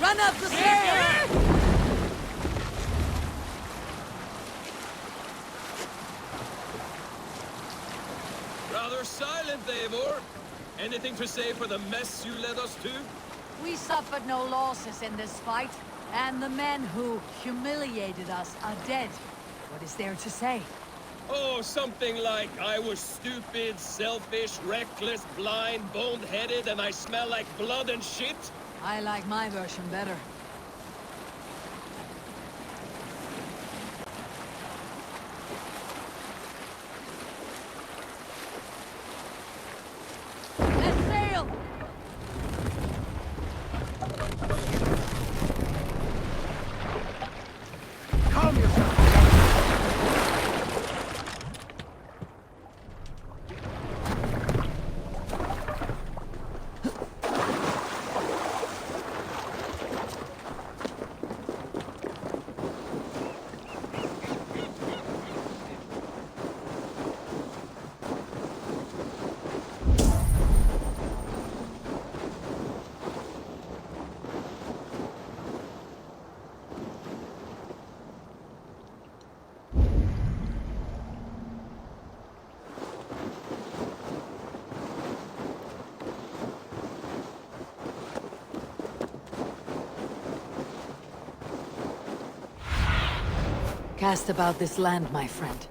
Run up the sail! Rather silent, Eivor. Anything to say for the mess you led us to? We suffered no losses in this fight, and the men who humiliated us are dead. What is there to say? Oh, something like, I was stupid, selfish, reckless, blind, bone-headed, and I smell like blood and shit? I like my version better. Let's sail! Calm yourself. Cast about this land, my friend.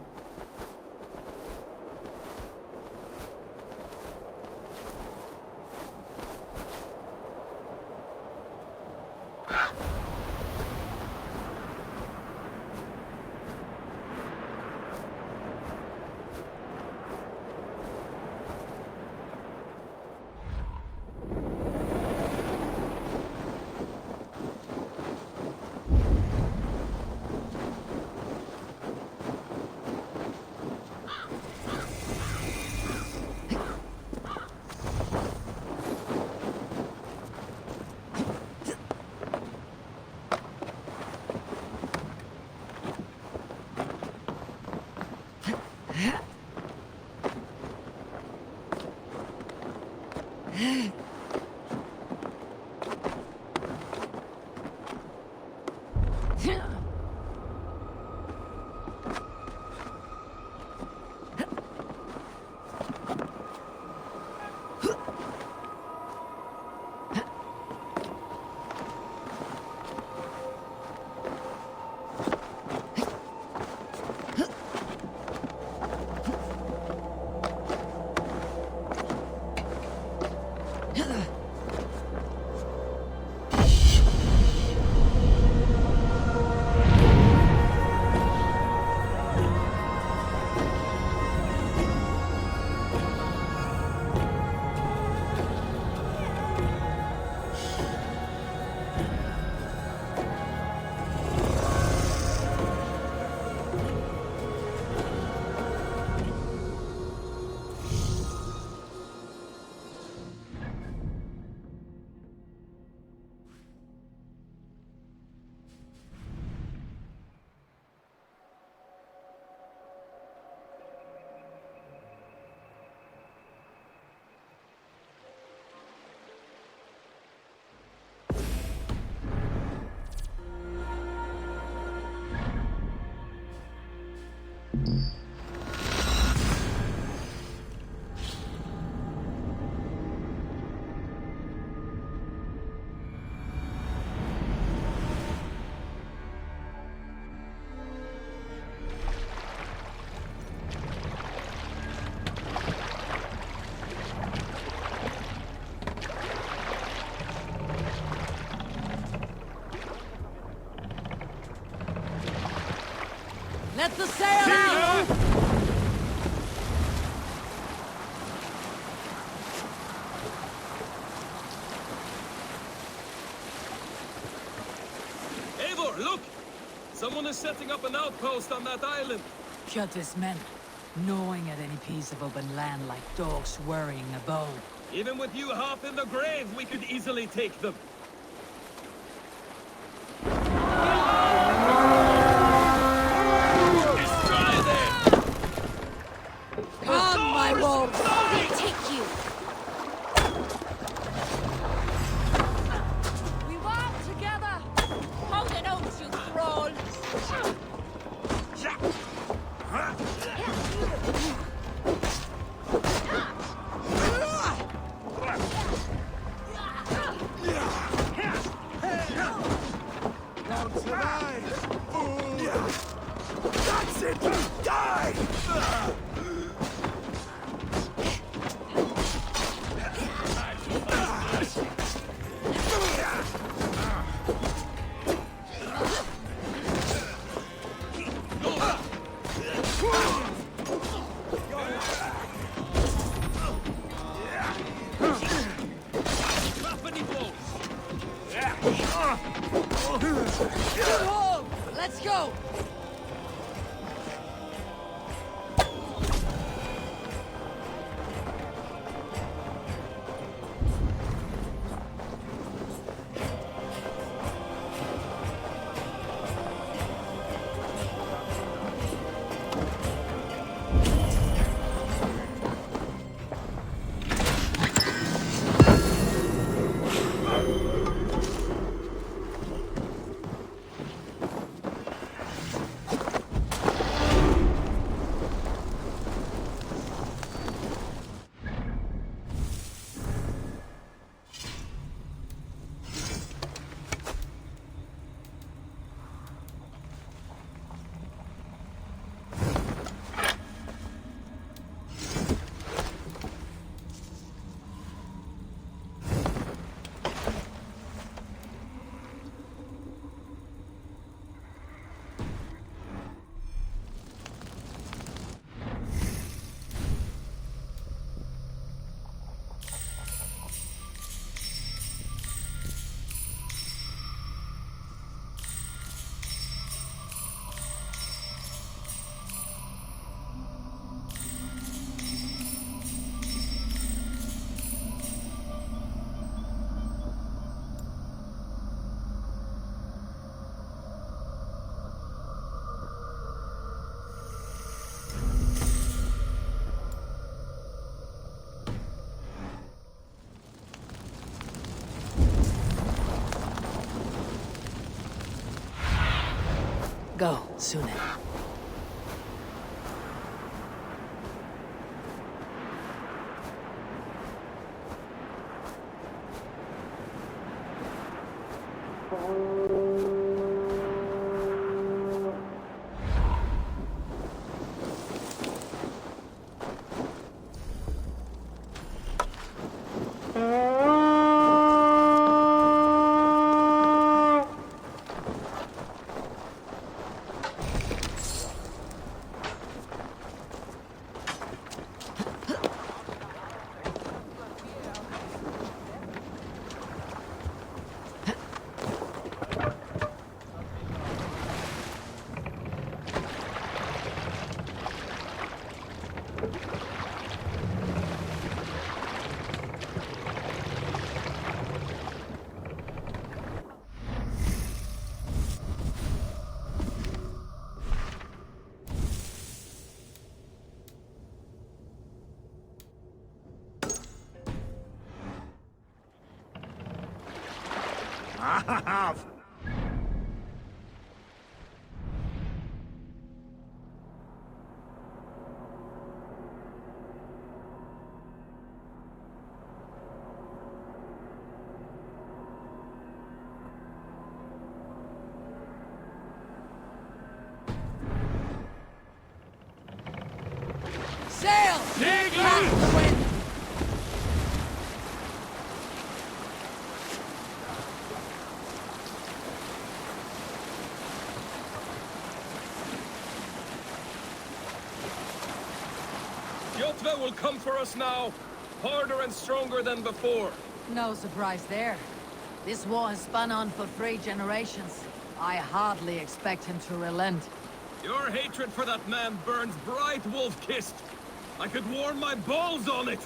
Let the sail out! Eivor, look! Someone is setting up an outpost on that island. Kjotve's men, gnawing at any piece of open land like dogs worrying a bone. Even with you half in the grave, we could easily take them. Destroy them! Come, my wolves! They take you! We walk together! Good hold! Let's go! Go, Sune. Sail! Dig Back to the wind! Jotve will come for us now, harder and stronger than before. No surprise there. This war has spun on for 3 generations. I hardly expect him to relent. Your hatred for that man burns bright, wolf-kissed. I could warm my balls on it.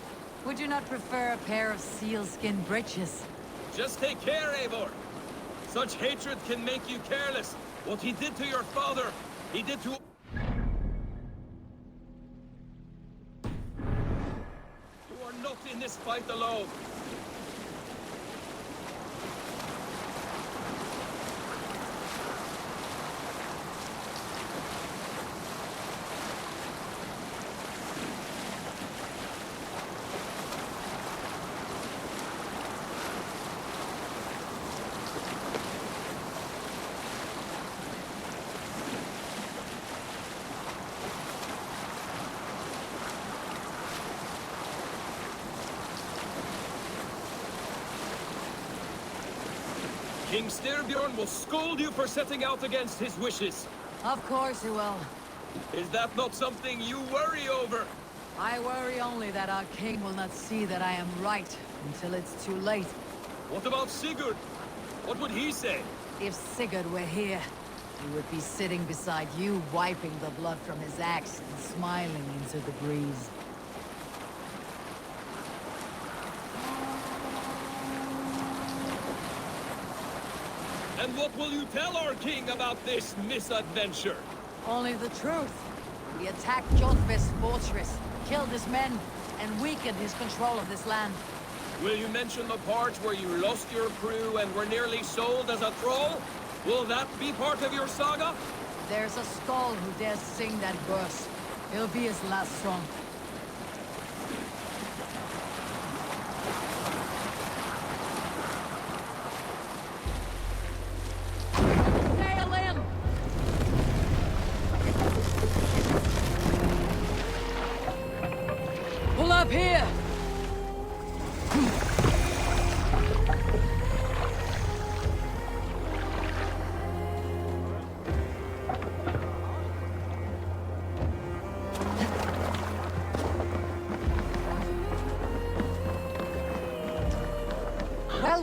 Would you not prefer a pair of sealskin breeches? Just take care, Eivor. Such hatred can make you careless. What he did to your father, he did to... You are not in this fight alone. King Styrbjorn will scold you for setting out against his wishes. Of course he will. Is that not something you worry over? I worry only that our king will not see that I am right until it's too late. What about Sigurd? What would he say? If Sigurd were here, he would be sitting beside you, wiping the blood from his axe and smiling into the breeze. And what will you tell our king about this misadventure? Only the truth. We attacked Jotve's fortress, killed his men, and weakened his control of this land. Will you mention the part where you lost your crew and were nearly sold as a thrall? Will that be part of your saga? There's a skull who dares sing that verse. It'll be his last song. Nail him! Pull up here!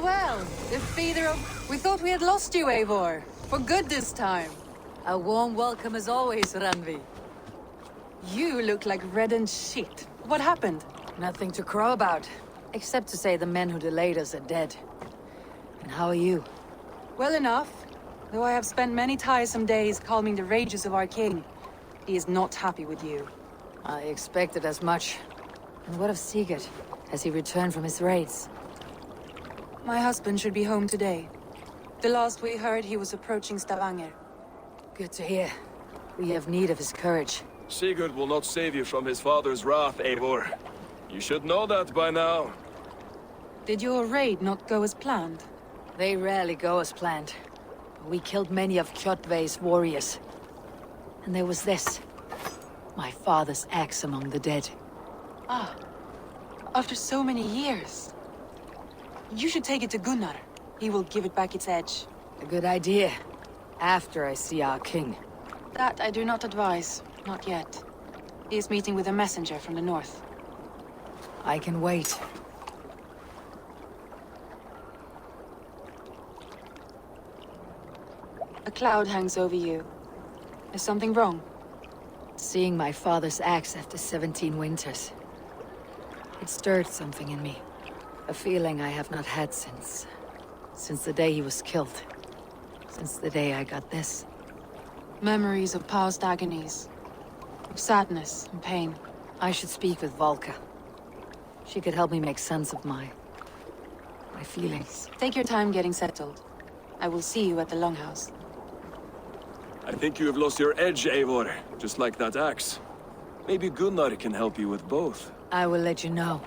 Well, defeater of... We thought we had lost you, Eivor. For good this time. A warm welcome as always, Randvi. You look like reddened shit. What happened? Nothing to crow about, except to say the men who delayed us are dead. And how are you? Well enough. Though I have spent many tiresome days calming the rages of our king. He is not happy with you. I expected as much. And what of Sigurd? Has he returned from his raids? My husband should be home today. The last we heard, he was approaching Stavanger. Good to hear. We have need of his courage. Sigurd will not save you from his father's wrath, Eivor. You should know that by now. Did your raid not go as planned? They rarely go as planned. We killed many of Kjotve's warriors. And there was this. My father's axe among the dead. Ah. After so many years. You should take it to Gunnar. He will give it back its edge. A good idea. After I see our king. That I do not advise. Not yet. He is meeting with a messenger from the north. I can wait. A cloud hangs over you. Is something wrong? Seeing my father's axe after 17 winters. It stirred something in me. A feeling I have not had since the day he was killed. Since the day I got this. Memories of past agonies. Of sadness and pain. I should speak with Valka. She could help me make sense of my feelings. Take your time getting settled. I will see you at the Longhouse. I think you have lost your edge, Eivor, just like that axe. Maybe Gunnar can help you with both. I will let you know.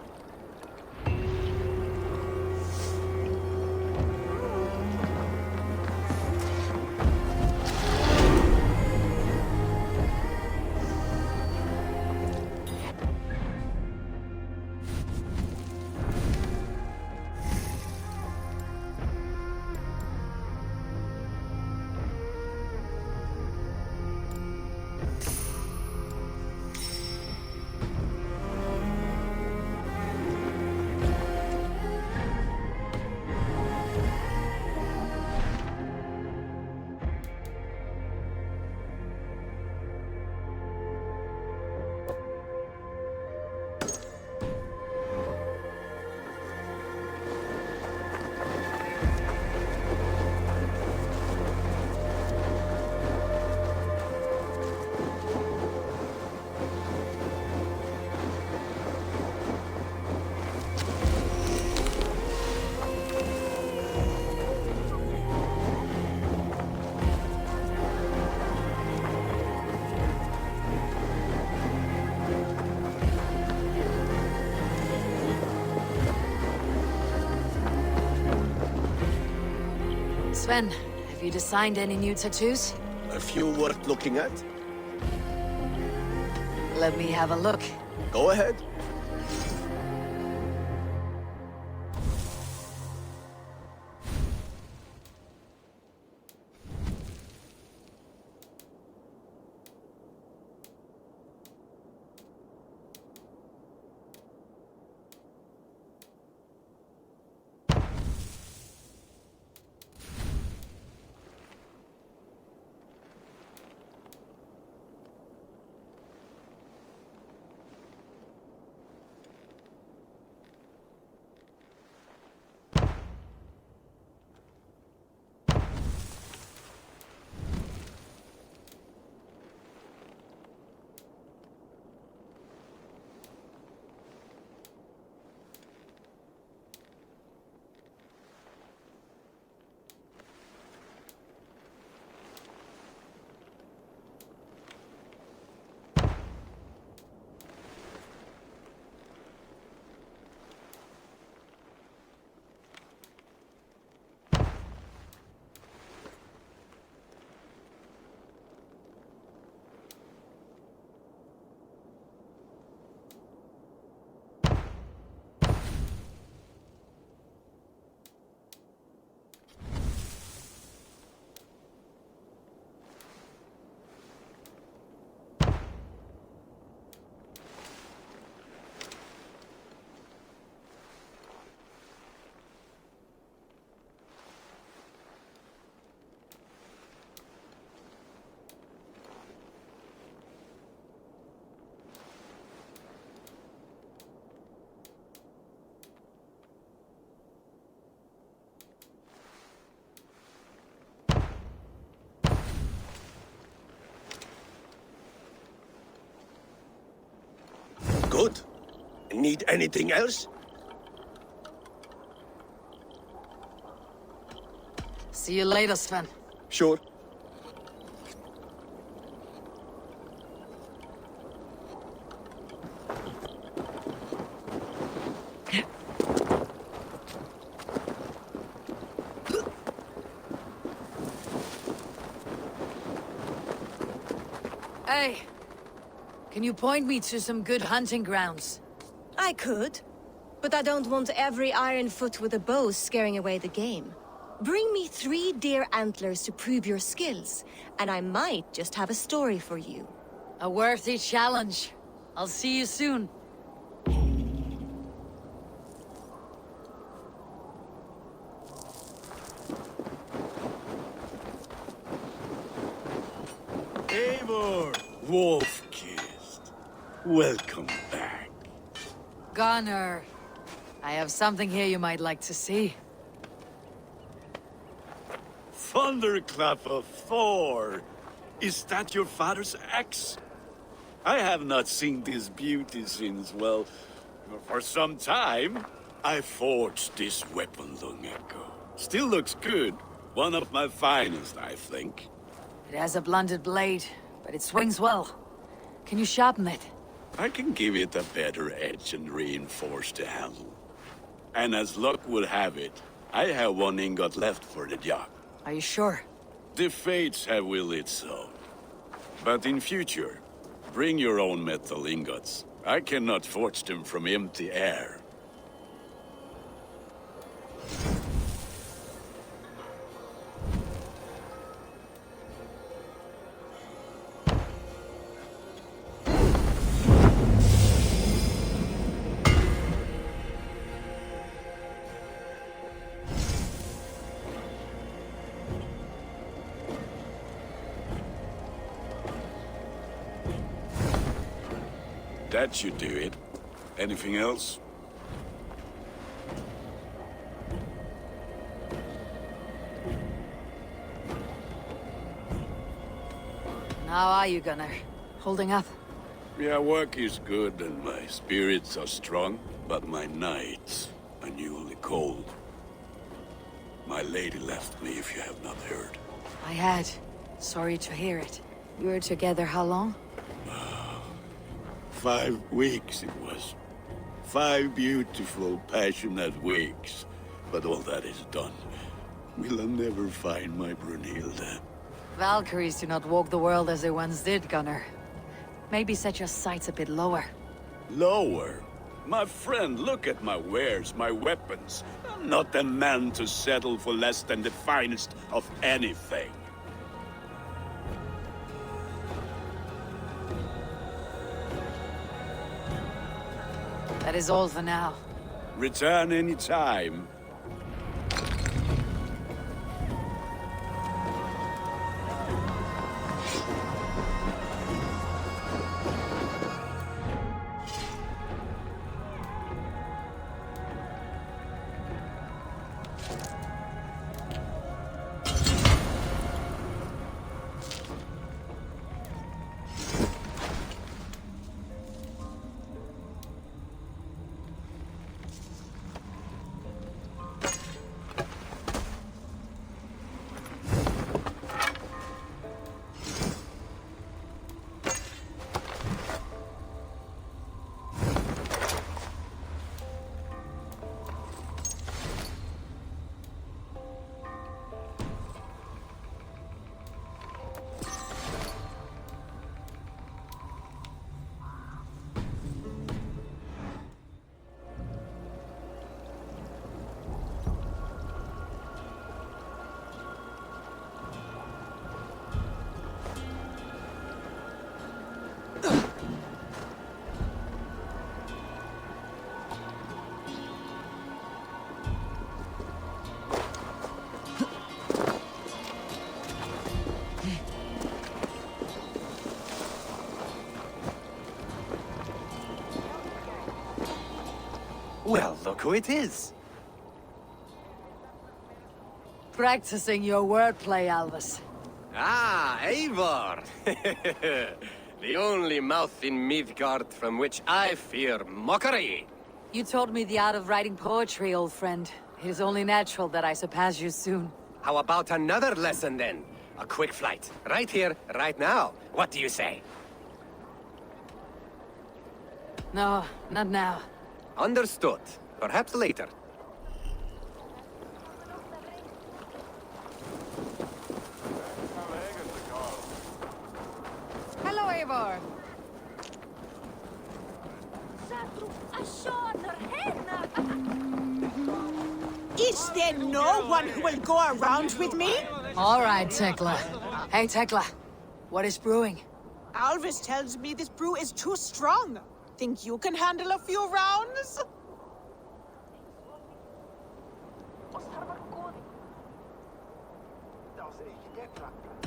Sven, have you designed any new tattoos? A few worth looking at? Let me have a look. Go ahead. Need anything else? See you later, Sven. Sure. Hey, can you point me to some good hunting grounds? I could, but I don't want every iron foot with a bow scaring away the game. Bring me 3 deer antlers to prove your skills, and I might just have a story for you. A worthy challenge. I'll see you soon. Eivor! Wolf-kissed. Welcome back. Gunnar, I have something here you might like to see. Thunderclap of Thor! Is that your father's axe? I have not seen this beauty since, well, for some time. I forged this weapon long ago. Still looks good. One of my finest, I think. It has a blunted blade, but it swings well. Can you sharpen it? I can give it a better edge and reinforce the handle. And as luck would have it, I have 1 ingot left for the job. Are you sure? The fates have willed it so. But in future, bring your own metal ingots. I cannot forge them from empty air. That should do it. Anything else? How are you, Gunnar? Holding up? Yeah, work is good and my spirits are strong, but my nights are newly cold. My lady left me, if you have not heard. I had. Sorry to hear it. You were together how long? 5 weeks it was. 5 beautiful, passionate weeks. But all that is done. Will I never find my Brunhilde? Valkyries do not walk the world as they once did, Gunnar. Maybe set your sights a bit lower. Lower? My friend, look at my wares, my weapons. I'm not a man to settle for less than the finest of anything. That is all for now. Return any time. Well, look who it is. Practicing your wordplay, Alvis. Ah, Eivor! The only mouth in Midgard from which I fear mockery. You told me the art of writing poetry, old friend. It is only natural that I surpass you soon. How about another lesson then? A quick flight. Right here, right now. What do you say? No, not now. Understood. Perhaps later. Hello, Eivor. Is there no one who will go around with me? All right, Tekla. Hey, Tekla. What is brewing? Alvis tells me this brew is too strong. Think you can handle a few rounds?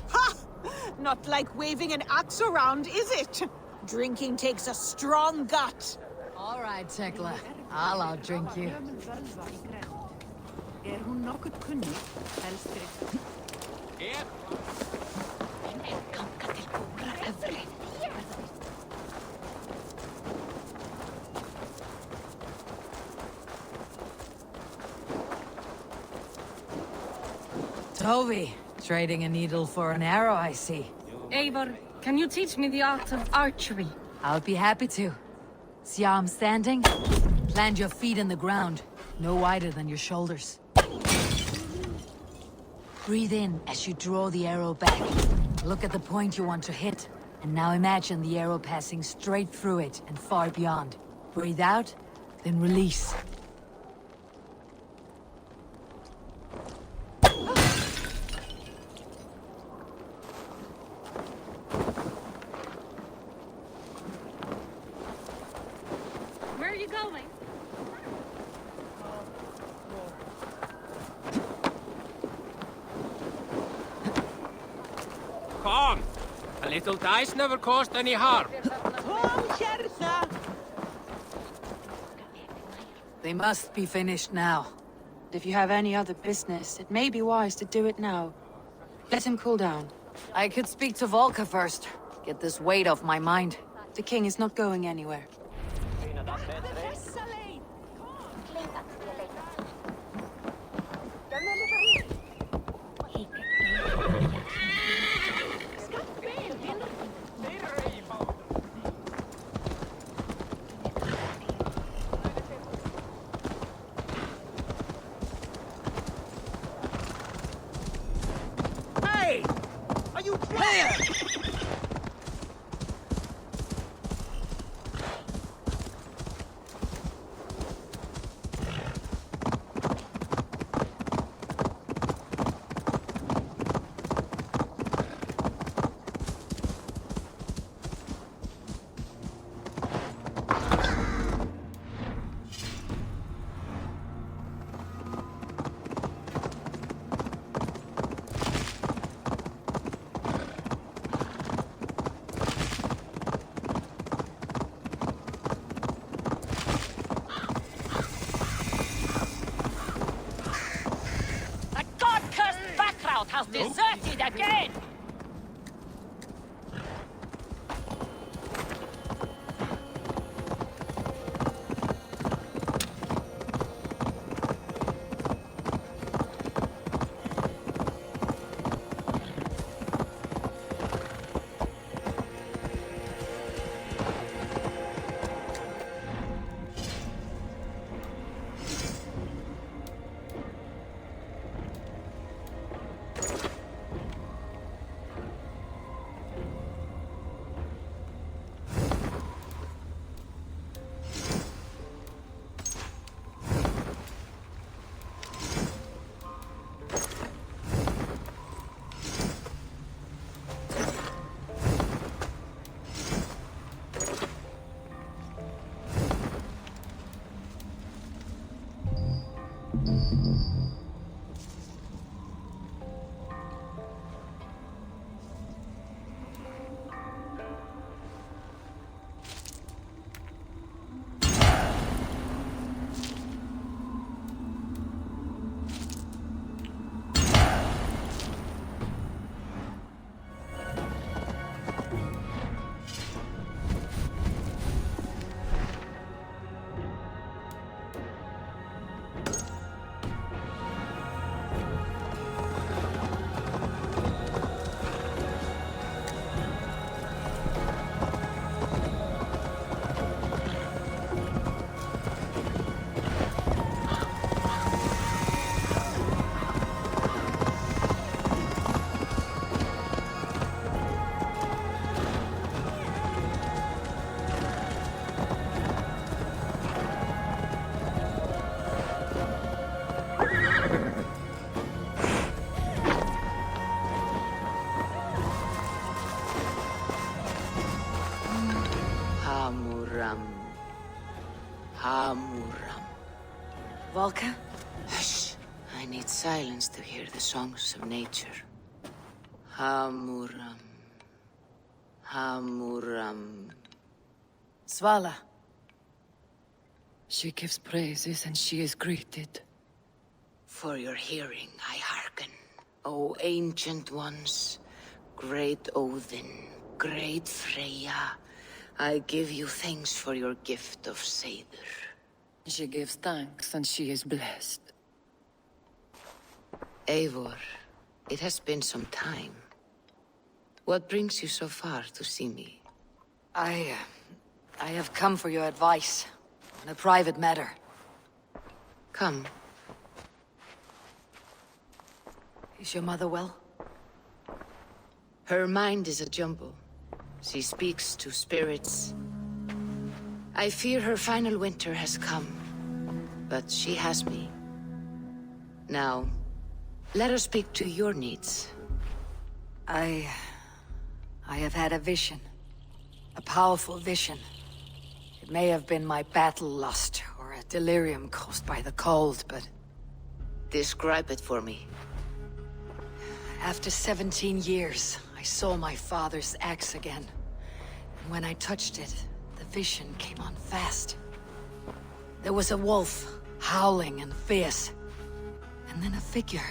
Ha! Not like waving an axe around, is it? Drinking takes a strong gut. All right, Tekla. I'll outdrink you. Toby, trading a needle for an arrow, I see. Eivor, can you teach me the art of archery? I'll be happy to. See how I'm standing? Plant your feet in the ground, no wider than your shoulders. Breathe in as you draw the arrow back. Look at the point you want to hit, and now imagine the arrow passing straight through it and far beyond. Breathe out, then release. Where are you going? Come! A little dice never caused any harm. They must be finished now. If you have any other business, it may be wise to do it now. Let him cool down. I could speak to Volka first. Get this weight off my mind. The king is not going anywhere. Hey! Are you clear? The god-cursed Backrout has deserted again! Hamuram. Volka? Hush. I need silence to hear the songs of nature. Hamuram. Hamuram. Svala. She gives praises and she is greeted. For your hearing, I hearken. O ancient ones, great Odin, great Freya, I give you thanks for your gift of Seder. She gives thanks and she is blessed. Eivor, it has been some time. What brings you so far to see me? I have come for your advice on a private matter. Come. Is your mother well? Her mind is a jumble. She speaks to spirits. I fear her final winter has come, but she has me. Now, let her speak to your needs. I have had a vision. A powerful vision. It may have been my battle lust, or a delirium caused by the cold, but... Describe it for me. After 17 years, I saw my father's axe again. And when I touched it, the vision came on fast. There was a wolf, howling and fierce. And then a figure.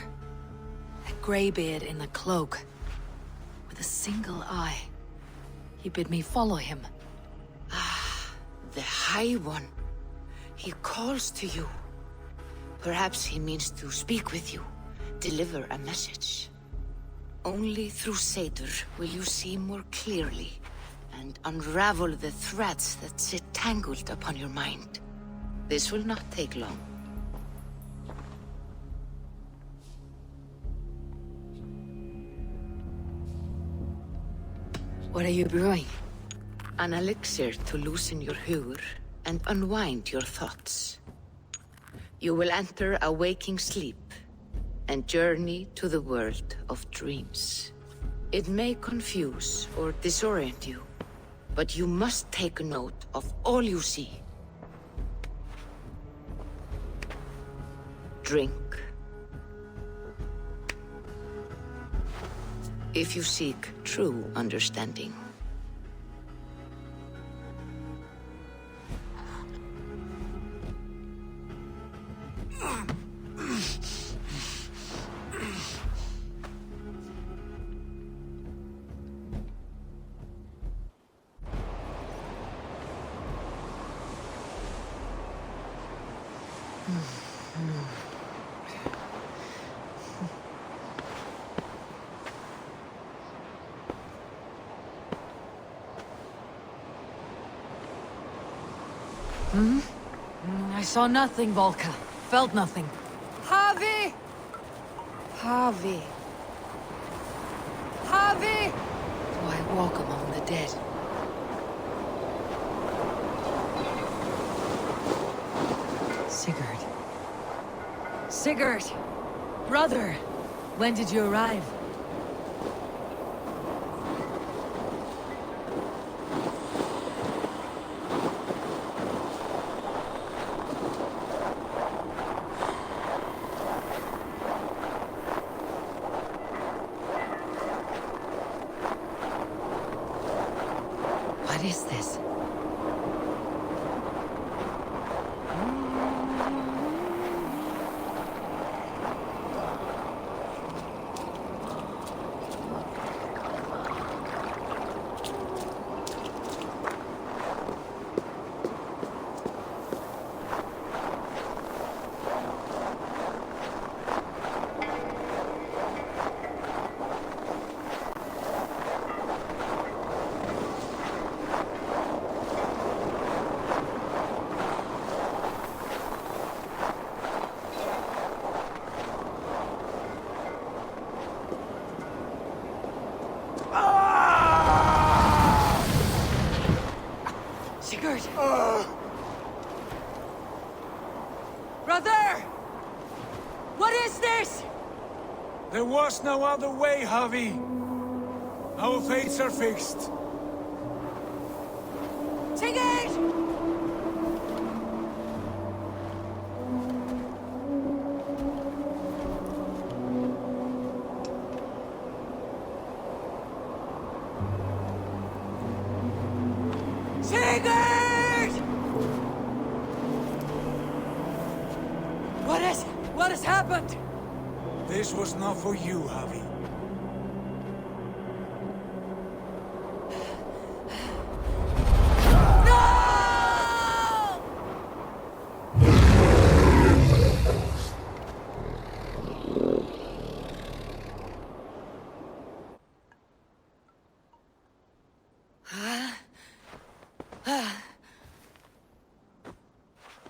A graybeard in a cloak. With a single eye. He bid me follow him. Ah, the High One. He calls to you. Perhaps he means to speak with you. Deliver a message. Only through Seder will you see more clearly and unravel the threads that sit tangled upon your mind. This will not take long. What are you brewing? An elixir to loosen your huer and unwind your thoughts. You will enter a waking sleep and journey to the world of dreams. It may confuse or disorient you, but you must take note of all you see. Drink. If you seek true understanding. I saw nothing, Volka. Felt nothing. Harvey! Harvey. Harvey! Do I walk among the dead? Sigurd. Sigurd! Brother! When did you arrive? What is this? Sigurd! Brother! What is this? There was no other way, Javi. Our fates are fixed. Sigurd! What has happened? This was not for you, Javi.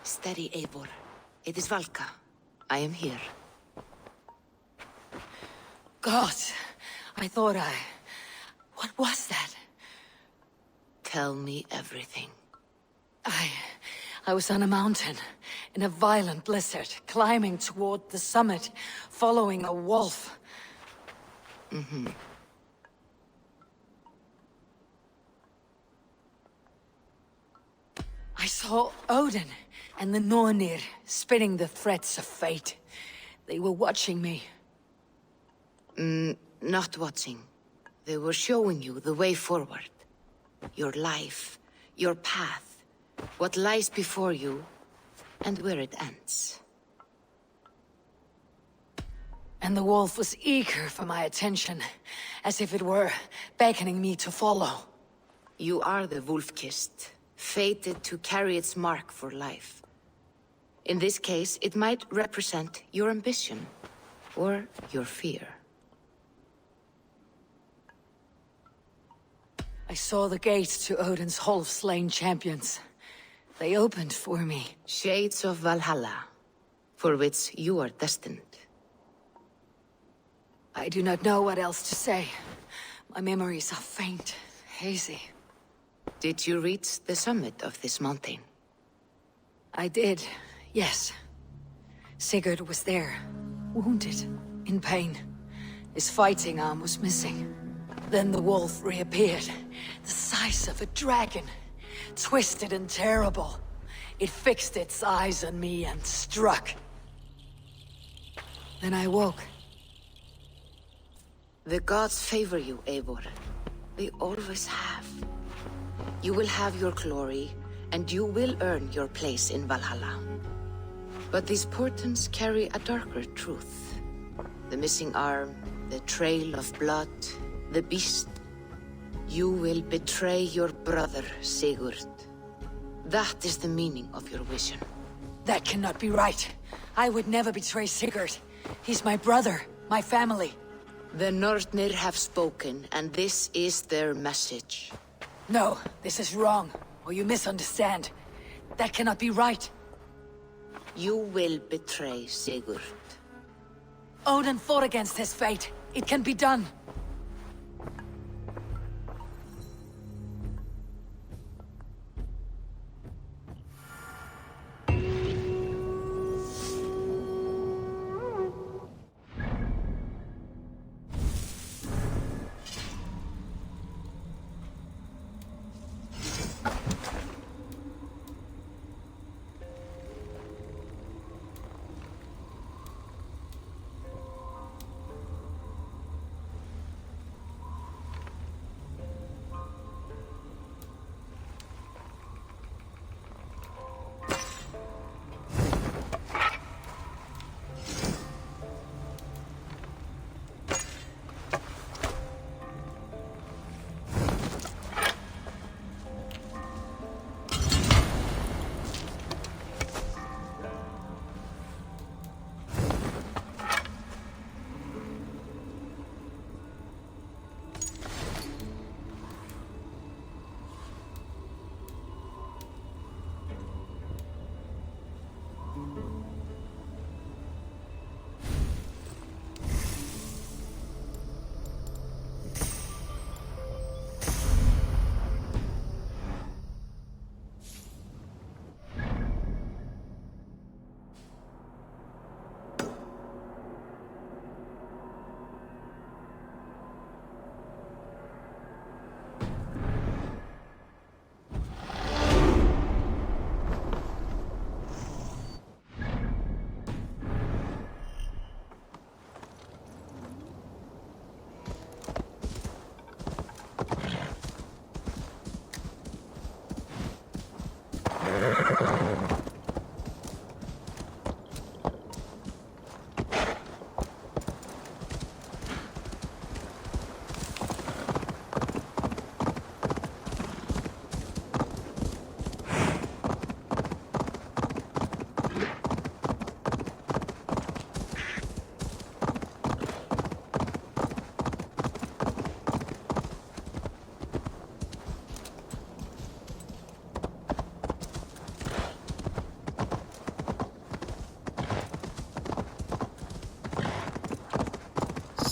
Steady, Eivor. It is Valka. I am here. God, I thought I... What was that? Tell me everything. I was on a mountain, in a violent blizzard, climbing toward the summit, following a wolf. I saw Odin and the Nornir spinning the threads of fate. They were watching me. Not watching. They were showing you the way forward. Your life, your path, what lies before you, and where it ends. And the wolf was eager for my attention, as if it were beckoning me to follow. You are the wolf-kissed, fated to carry its mark for life. In this case, it might represent your ambition, or your fear. I saw the gates to Odin's Hall of Slain Champions. They opened for me. Shades of Valhalla, for which you are destined. I do not know what else to say. My memories are faint, hazy. Did you reach the summit of this mountain? I did, yes. Sigurd was there, wounded, in pain. His fighting arm was missing. Then the wolf reappeared, the size of a dragon, twisted and terrible. It fixed its eyes on me and struck. Then I woke. The gods favor you, Eivor. They always have. You will have your glory, and you will earn your place in Valhalla. But these portents carry a darker truth. The missing arm, the trail of blood, the beast. You will betray your brother, Sigurd. That is the meaning of your vision. That cannot be right. I would never betray Sigurd. He's my brother, my family. The Nornir have spoken, and this is their message. No, this is wrong, or you misunderstand. That cannot be right. You will betray Sigurd. Odin fought against his fate. It can be done.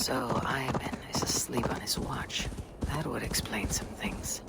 So Ivan is asleep on his watch. That would explain some things.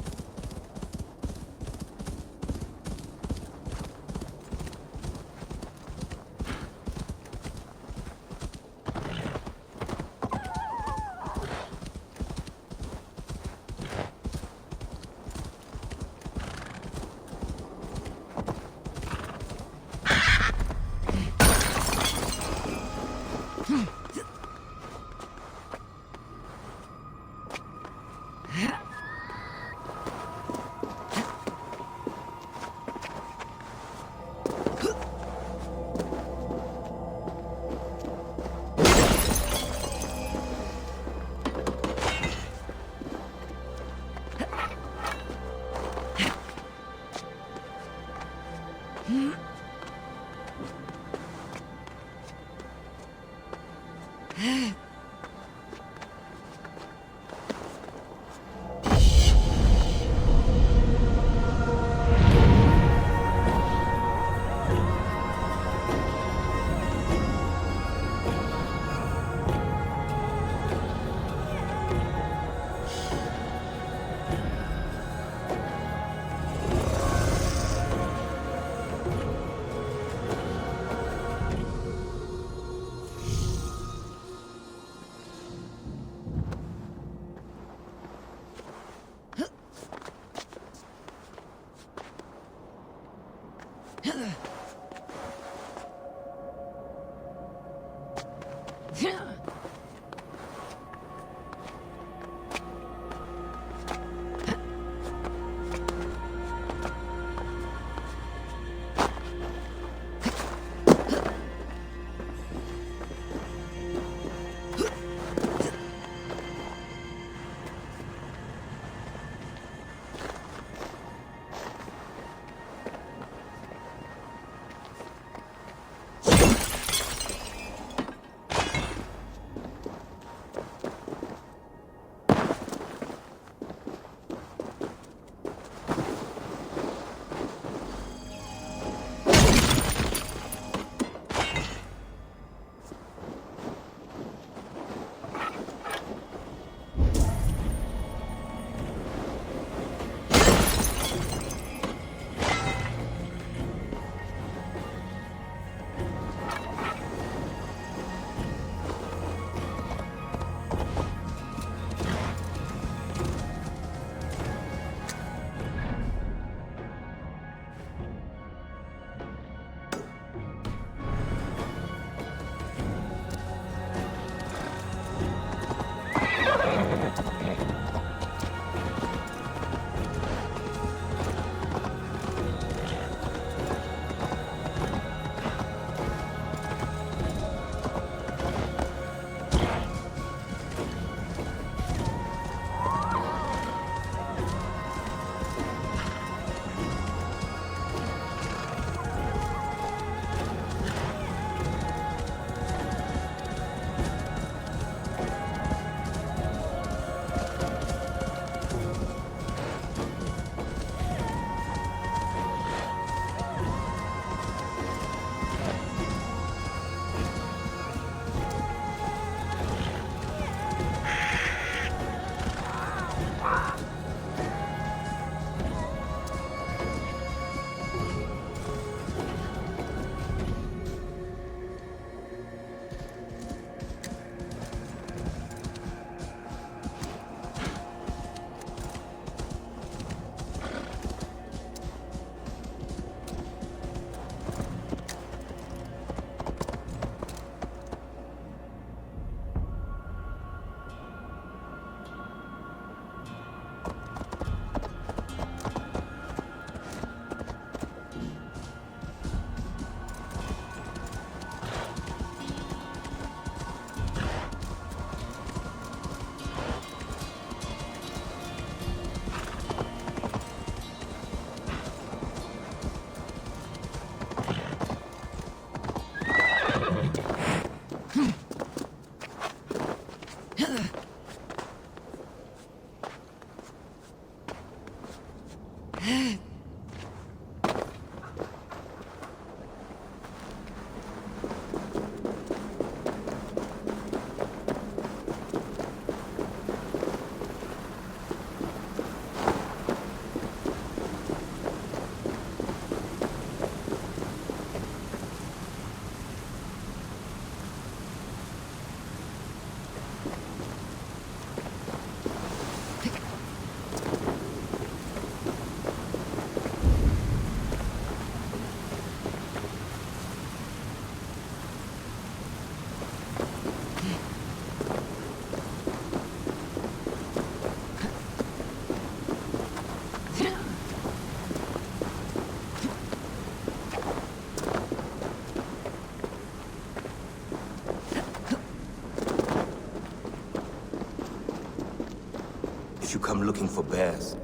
come looking for bears.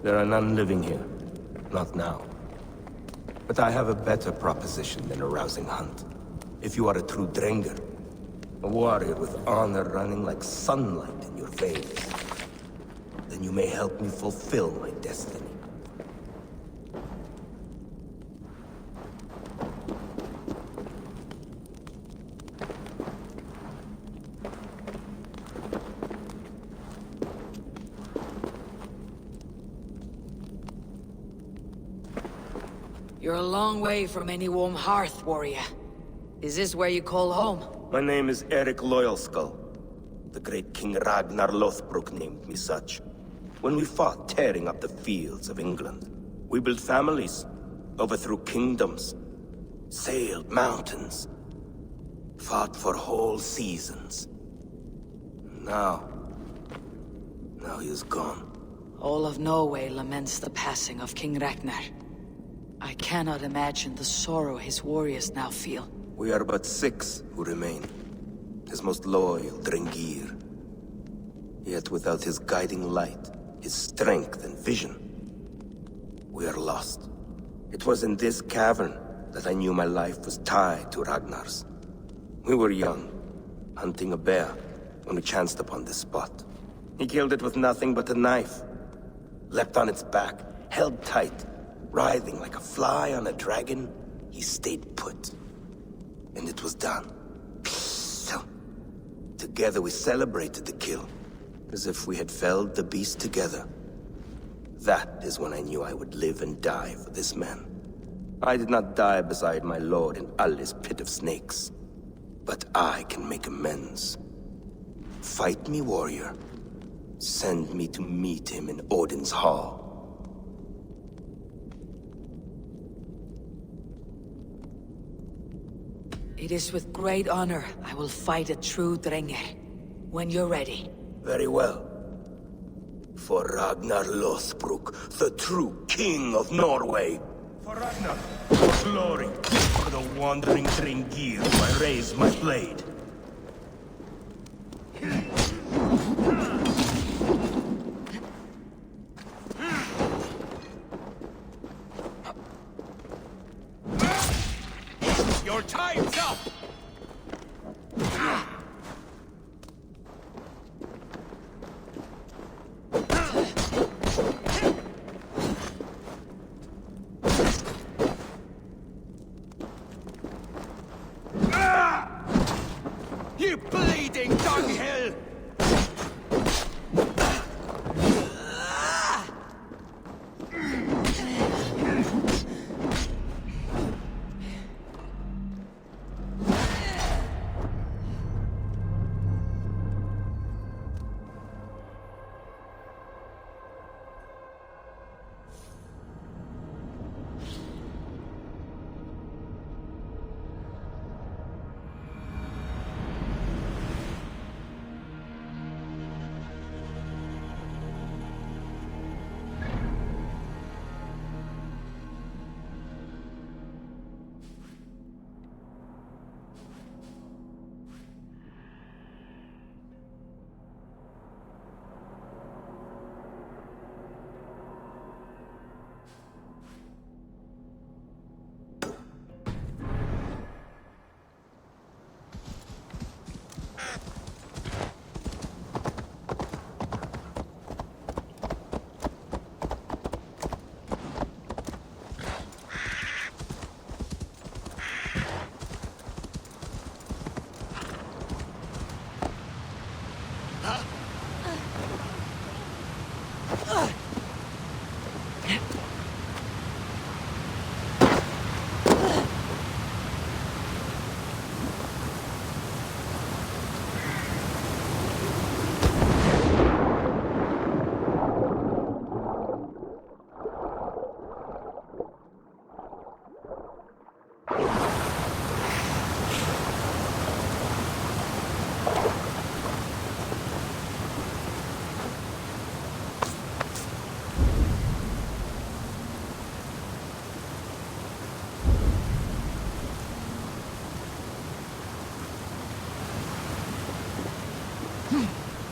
There are none living here. Not now. But I have a better proposition than a rousing hunt. If you are a true Drenger, a warrior with honor running like sunlight in your veins, then you may help me fulfill my destiny. You're a long way from any warm hearth, warrior. Is this where you call home? My name is Eric Loyalskull. The great King Ragnar Lothbrok named me such. When we fought tearing up the fields of England, we built families, overthrew kingdoms, sailed mountains, fought for whole seasons. Now he is gone. All of Norway laments the passing of King Ragnar. I cannot imagine the sorrow his warriors now feel. We are but 6 who remain. His most loyal Drengir. Yet without his guiding light, his strength and vision, we are lost. It was in this cavern that I knew my life was tied to Ragnar's. We were young, hunting a bear, when we chanced upon this spot. He killed it with nothing but a knife. Leapt on its back, held tight, writhing like a fly on a dragon. He stayed put. And it was done. Together we celebrated the kill, as if we had felled the beast together. That is when I knew I would live and die for this man. I did not die beside my lord in Ali's pit of snakes. But I can make amends. Fight me, warrior. Send me to meet him in Odin's hall. It is with great honor I will fight a true Drenger. When you're ready. Very well. For Ragnar Lothbrok, the true king of Norway. For Ragnar, for glory. For the wandering Drengir, I raise my blade. Your time's up! You bleeding dunghill!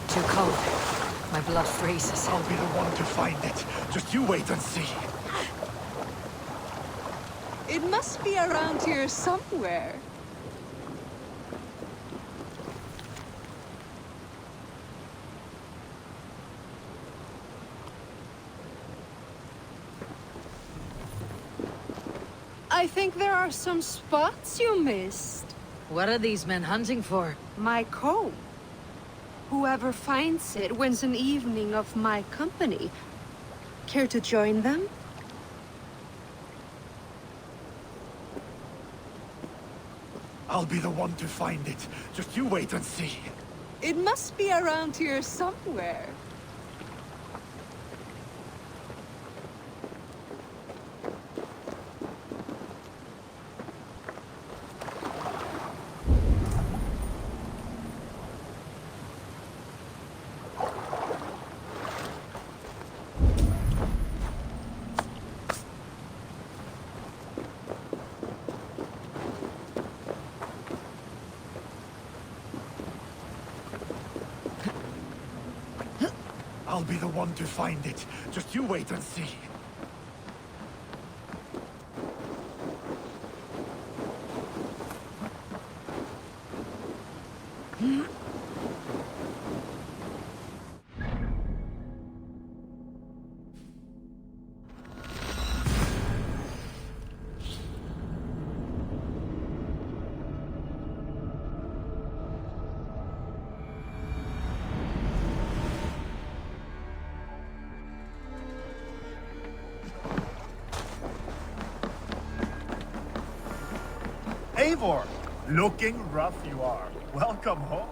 Too cold. My blood freezes. I'll be the one to find it. Just you wait and see. It must be around here somewhere. I think there are some spots you missed. What are these men hunting for? My comb. Whoever finds it wins an evening of my company. Care to join them? I'll be the one to find it. Just you wait and see. It must be around here somewhere. I'll be the one to find it. Just you wait and see. Eivor, looking rough you are. Welcome home.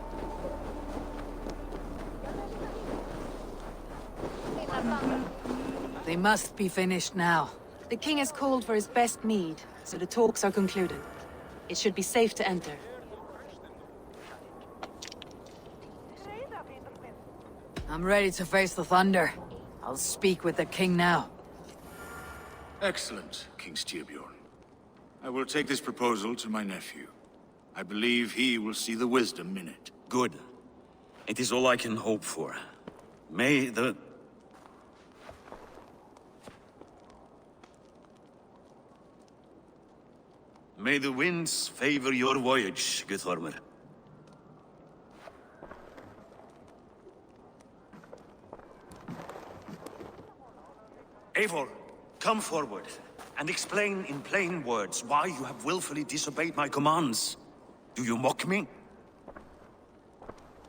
They must be finished now. The king has called for his best mead, so the talks are concluded. It should be safe to enter. I'm ready to face the thunder. I'll speak with the king now. Excellent, King Styrbjorn. I will take this proposal to my nephew. I believe he will see the wisdom in it. Good. It is all I can hope for. May the winds favor your voyage, Guthormer. Eivor, come forward, and explain in plain words why you have willfully disobeyed my commands. Do you mock me?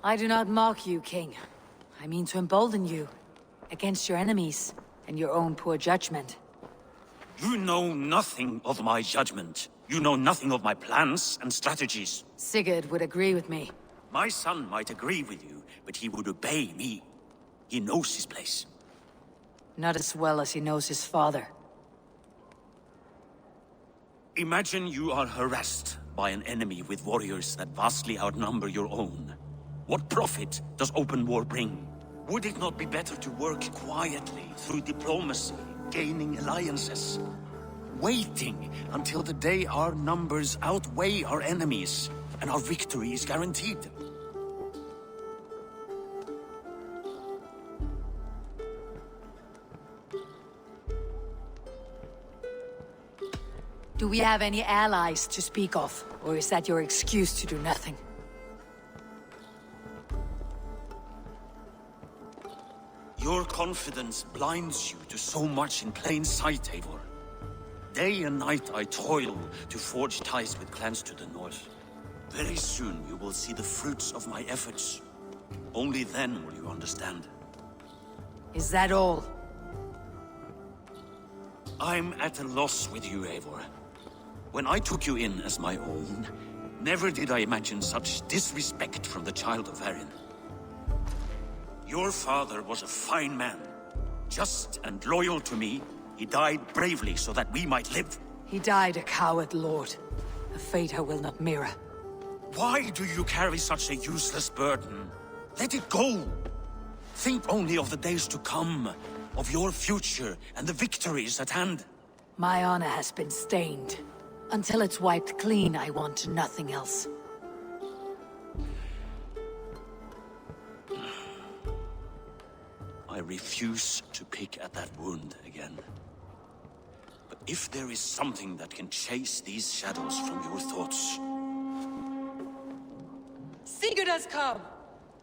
I do not mock you, King. I mean to embolden you against your enemies and your own poor judgment. You know nothing of my judgment. You know nothing of my plans and strategies. Sigurd would agree with me. My son might agree with you, but he would obey me. He knows his place. Not as well as he knows his father. Imagine you are harassed by an enemy with warriors that vastly outnumber your own. What profit does open war bring? Would it not be better to work quietly through diplomacy, gaining alliances? Waiting until the day our numbers outweigh our enemies and our victory is guaranteed. Do we have any allies to speak of? Or is that your excuse to do nothing? Your confidence blinds you to so much in plain sight, Eivor. Day and night I toil to forge ties with clans to the north. Very soon you will see the fruits of my efforts. Only then will you understand. Is that all? I'm at a loss with you, Eivor. When I took you in as my own, never did I imagine such disrespect from the child of Varin. Your father was a fine man. Just and loyal to me, he died bravely so that we might live. He died a coward, Lord. A fate I will not mirror. Why do you carry such a useless burden? Let it go! Think only of the days to come, of your future and the victories at hand. My honor has been stained. Until it's wiped clean, I want nothing else. refuse to pick at that wound again. But if there is something that can chase these shadows from your thoughts... Sigurd has come!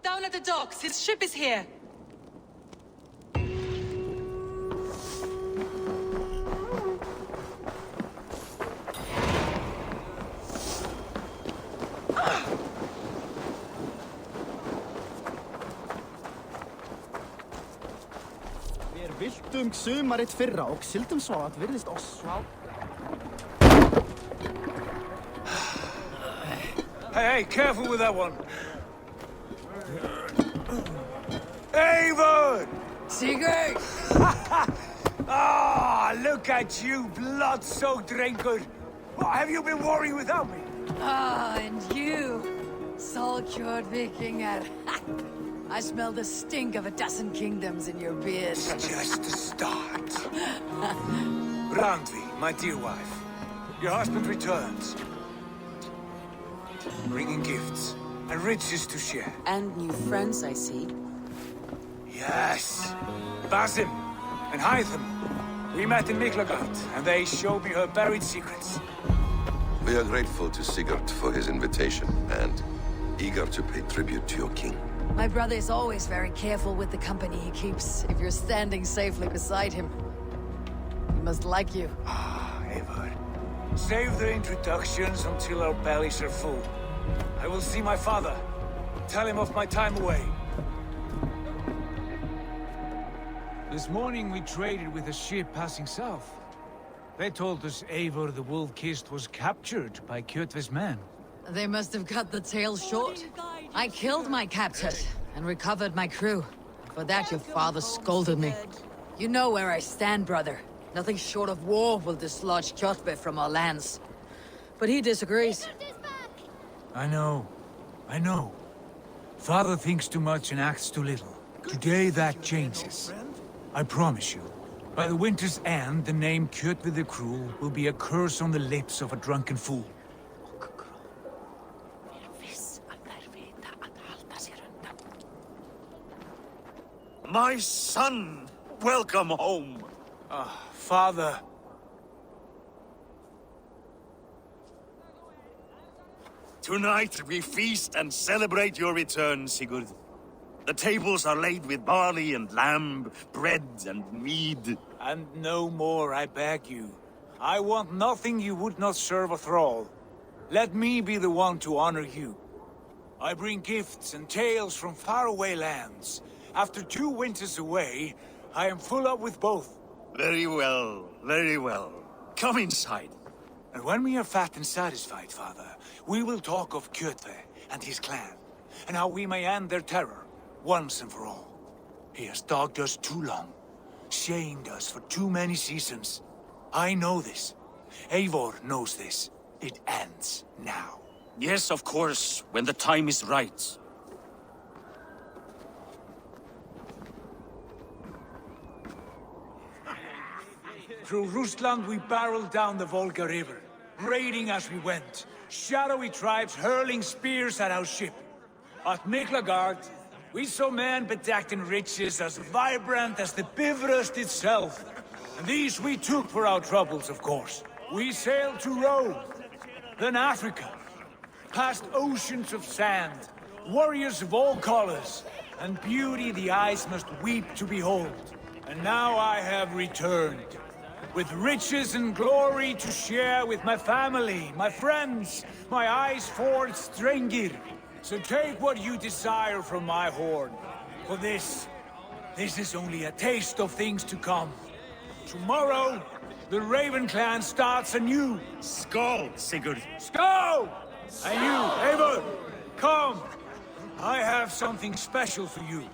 Down at the docks, his ship is here! Viltum sumarið fyrra og sildum svo að virðist oss. Hey, careful with that one. Eivor! Sigurd! Ah, look at you, blood-soaked drinker. What have you been worrying without me? Ah, and you, soul-cured Vikinger. I smell the stink of 12 kingdoms in your beard. It's just the start. Randvi, my dear wife, your husband returns. Bringing gifts and riches to share. And new friends, I see. Yes. Basim and Hytham. We met in Miklagard, and they showed me her buried secrets. We are grateful to Sigurd for his invitation, and eager to pay tribute to your king. My brother is always very careful with the company he keeps, if you're standing safely beside him. He must like you. Ah, Eivor. Save the introductions until our bellies are full. I will see my father. Tell him of my time away. This morning we traded with a ship passing south. They told us Eivor the Wolf-Kissed was captured by Kjotve's men. They must have cut the tail short. I killed my captain and recovered my crew. For that your father scolded me. You know where I stand, brother. Nothing short of war will dislodge Kjotve from our lands. But he disagrees. I know. Father thinks too much and acts too little. Today that changes. I promise you. By the winter's end, the name Kjotve the Cruel will be a curse on the lips of a drunken fool. My son! Welcome home! Ah, father. Tonight we feast and celebrate your return, Sigurd. The tables are laid with barley and lamb, bread and mead. And no more, I beg you. I want nothing you would not serve a thrall. Let me be the one to honor you. I bring gifts and tales from faraway lands. After 2 winters away, I am full up with both. Very well, very well. Come inside. And when we are fat and satisfied, father, we will talk of Kjotve and his clan, and how we may end their terror, once and for all. He has dogged us too long, shamed us for too many seasons. I know this. Eivor knows this. It ends now. Yes, of course, when the time is right. Through Rusland we barreled down the Volga River, raiding as we went. Shadowy tribes hurling spears at our ship. At Miklagard, we saw men bedecked in riches as vibrant as the Bifrost itself. And these we took for our troubles, of course. We sailed to Rome, then Africa, past oceans of sand, warriors of all colors, and beauty the eyes must weep to behold. And now I have returned, with riches and glory to share with my family, my friends, my eyes-forged Strengir. So take what you desire from my horn. For this is only a taste of things to come. Tomorrow, the Raven clan starts anew. Skål, Sigurd. Skål! And you, Eivor, come. I have something special for you.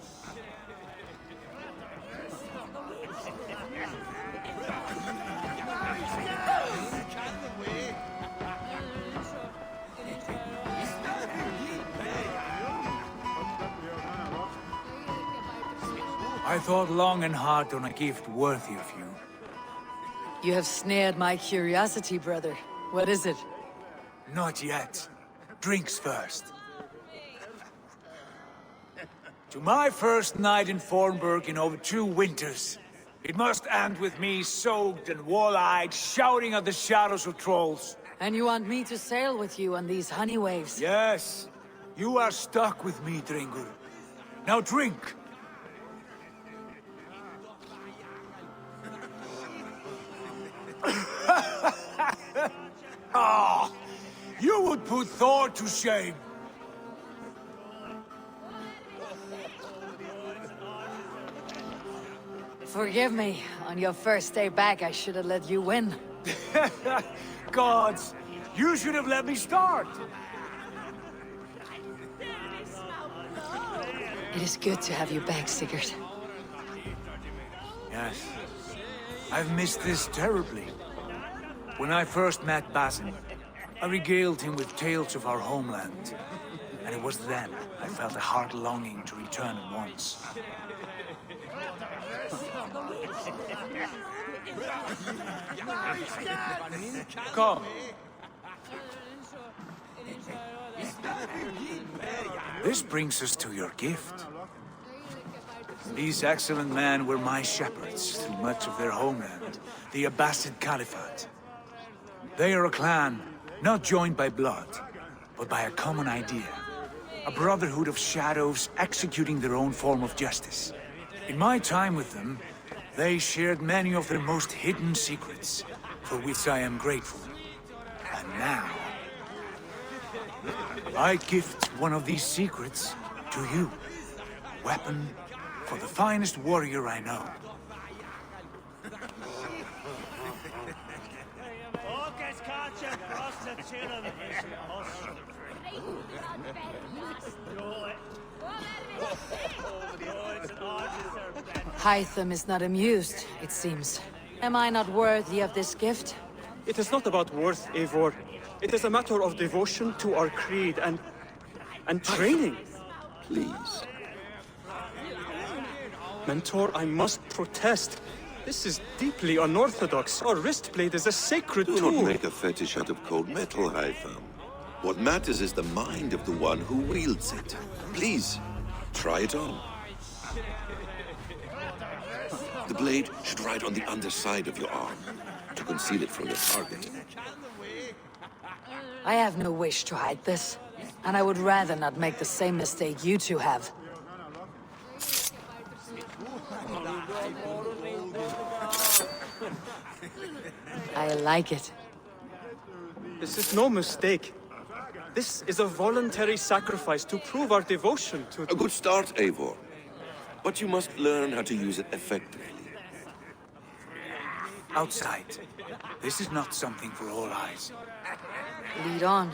I thought long and hard on a gift worthy of you. You have snared my curiosity, brother. What is it? Not yet. Drinks first. To my first night in Fornburg in over 2 winters. It must end with me soaked and wall-eyed, shouting at the shadows of trolls. And you want me to sail with you on these honey waves? Yes. You are stuck with me, Dringur. Now drink. Ah, you would put Thor to shame. Forgive me. On your first day back, I should have let you win. Gods, you should have let me start. It is good to have you back, Sigurd. Yes. I've missed this terribly. When I first met Basin, I regaled him with tales of our homeland. And it was then I felt a heart longing to return at once. Come. This brings us to your gift. These excellent men were my shepherds through much of their homeland, the Abbasid Caliphate. They are a clan, not joined by blood, but by a common idea. A brotherhood of shadows executing their own form of justice. In my time with them, they shared many of their most hidden secrets, for which I am grateful. And now, I gift one of these secrets to you. Weapon for the finest warrior I know. Hytham is not amused, it seems. Am I not worthy of this gift? It is not about worth, Eivor. It is a matter of devotion to our creed and training. Please. Mentor, I must protest. This is deeply unorthodox. Our wrist blade is a sacred Do tool. not make a fetish out of cold metal, Hytham. What matters is the mind of the one who wields it. Please, try it on. The blade should ride on the underside of your arm to conceal it from your target. I have no wish to hide this, and I would rather not make the same mistake you two have. I like it. This is no mistake. This is a voluntary sacrifice to prove our devotion to... A good start, Eivor. But you must learn how to use it effectively. Outside. This is not something for all eyes. Lead on.